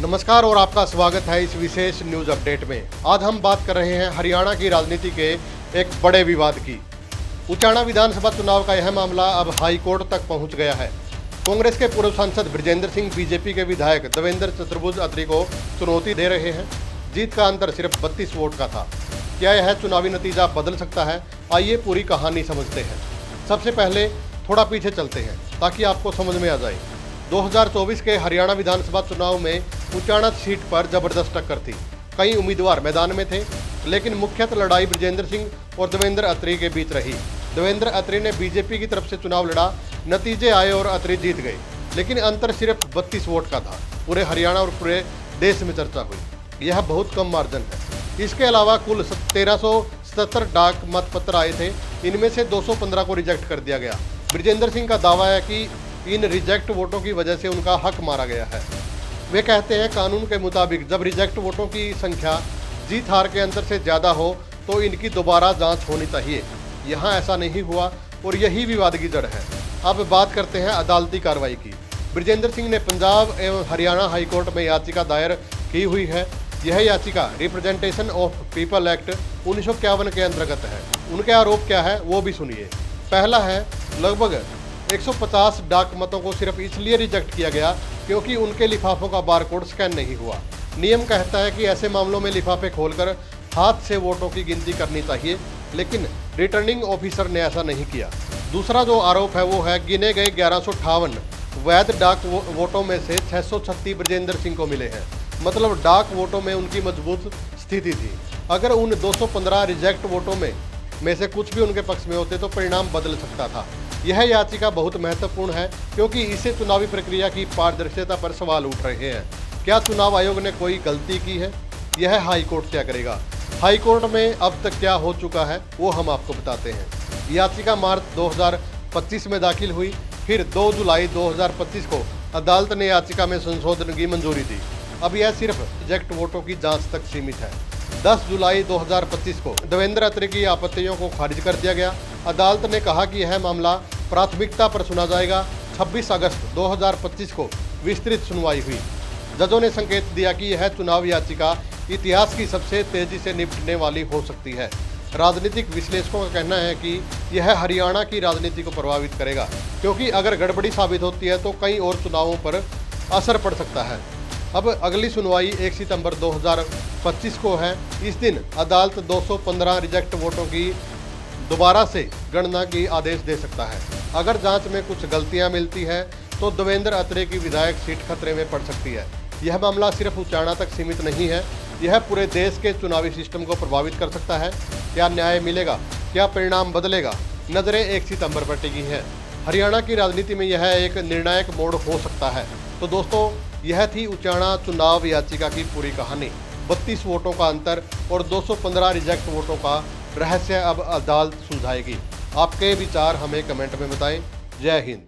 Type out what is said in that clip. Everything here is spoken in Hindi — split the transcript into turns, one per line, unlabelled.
नमस्कार और आपका स्वागत है इस विशेष न्यूज अपडेट में। आज हम बात कर रहे हैं हरियाणा की राजनीति के एक बड़े विवाद की। उचाना विधानसभा चुनाव का यह मामला अब हाई कोर्ट तक पहुंच गया है। कांग्रेस के पूर्व सांसद बृजेंद्र सिंह बीजेपी के विधायक देवेंद्र चतुर्भुज अत्री को चुनौती दे रहे हैं। जीत का अंतर सिर्फ 32 वोट का था। क्या यह चुनावी नतीजा बदल सकता है? आइए पूरी कहानी समझते हैं। सबसे पहले थोड़ा पीछे चलते हैं ताकि आपको समझ में आ जाए। 2024 के हरियाणा विधानसभा चुनाव में उचाना सीट पर जबरदस्त टक्कर थी। कई उम्मीदवार मैदान में थे, लेकिन मुख्यतः लड़ाई बृजेंद्र सिंह और देवेंद्र अत्री के बीच रही। देवेंद्र अत्री ने बीजेपी की तरफ से चुनाव लड़ा, नतीजे आए और अत्री जीत गए, लेकिन अंतर सिर्फ 32 वोट का था। पूरे हरियाणा और पूरे देश में चर्चा हुई। यह बहुत कम मार्जिन है। इसके अलावा कुल 1377 डाक मतपत्र आए थे। इनमें से 215 को रिजेक्ट कर दिया गया। बृजेंद्र सिंह का दावा है कि इन रिजेक्ट वोटों की वजह से उनका हक मारा गया है। वे कहते हैं कानून के मुताबिक जब रिजेक्ट वोटों की संख्या जीत हार के अंतर से ज़्यादा हो तो इनकी दोबारा जांच होनी चाहिए। यहाँ ऐसा नहीं हुआ और यही विवाद की जड़ है। अब बात करते हैं अदालती कार्रवाई की। बृजेंद्र सिंह ने पंजाब एवं हरियाणा हाईकोर्ट में याचिका दायर की हुई है। यह याचिका रिप्रेजेंटेशन ऑफ पीपल एक्ट 1951 के अंतर्गत है। उनके आरोप क्या है वो भी सुनिए। पहला है, लगभग 150 डाक मतों को सिर्फ इसलिए रिजेक्ट किया गया क्योंकि उनके लिफाफों का बारकोड स्कैन नहीं हुआ। नियम कहता है कि ऐसे मामलों में लिफाफे खोलकर हाथ से वोटों की गिनती करनी चाहिए, लेकिन रिटर्निंग ऑफिसर ने ऐसा नहीं किया। दूसरा जो आरोप है वो है, गिने गए 1158 वैध डाक वोटों में से 636 बृजेंद्र सिंह को मिले हैं। मतलब डाक वोटों में उनकी मजबूत स्थिति थी। अगर उन 215 रिजेक्ट वोटों में से कुछ भी उनके पक्ष में होते तो परिणाम बदल सकता था। यह याचिका बहुत महत्वपूर्ण है क्योंकि इससे चुनावी प्रक्रिया की पारदर्शिता पर सवाल उठ रहे हैं। क्या चुनाव आयोग ने कोई गलती की है? यह हाई कोर्ट क्या करेगा? हाई कोर्ट में अब तक क्या हो चुका है वो हम आपको बताते हैं। याचिका मार्च 2025 में दाखिल हुई। फिर 2 जुलाई 2025 को अदालत ने याचिका में संशोधन की मंजूरी दी। अब यह सिर्फ रिजेक्ट वोटों की जाँच तक सीमित है। 10 जुलाई 2025 को देवेंद्र अत्री की आपत्तियों को खारिज कर दिया गया। अदालत ने कहा कि यह मामला प्राथमिकता पर सुना जाएगा। 26 अगस्त 2025 को विस्तृत सुनवाई हुई। जजों ने संकेत दिया कि यह चुनाव याचिका इतिहास की सबसे तेजी से निपटने वाली हो सकती है। राजनीतिक विश्लेषकों का कहना है कि यह हरियाणा की राजनीति को प्रभावित करेगा, क्योंकि अगर गड़बड़ी साबित होती है तो कई और चुनावों पर असर पड़ सकता है। अब अगली सुनवाई 1 सितंबर 2025 को है। इस दिन अदालत 215 रिजेक्ट वोटों की दोबारा से गणना की आदेश दे सकता है। अगर जांच में कुछ गलतियां मिलती है तो देवेंद्र अत्री की विधायक सीट खतरे में पड़ सकती है। यह मामला सिर्फ उचाना तक सीमित नहीं है, यह पूरे देश के चुनावी सिस्टम को प्रभावित कर सकता है। क्या न्याय मिलेगा? क्या परिणाम बदलेगा? नजरें 1 सितंबर पर टिकी हैं। हरियाणा की राजनीति में यह एक निर्णायक मोड़ हो सकता है। तो दोस्तों, यह थी उचाना चुनाव याचिका की पूरी कहानी। 32 वोटों का अंतर और 215 रिजेक्ट वोटों का रहस्य अब अदालत सुलझाएगी। आपके विचार हमें कमेंट में बताएं। जय हिंद।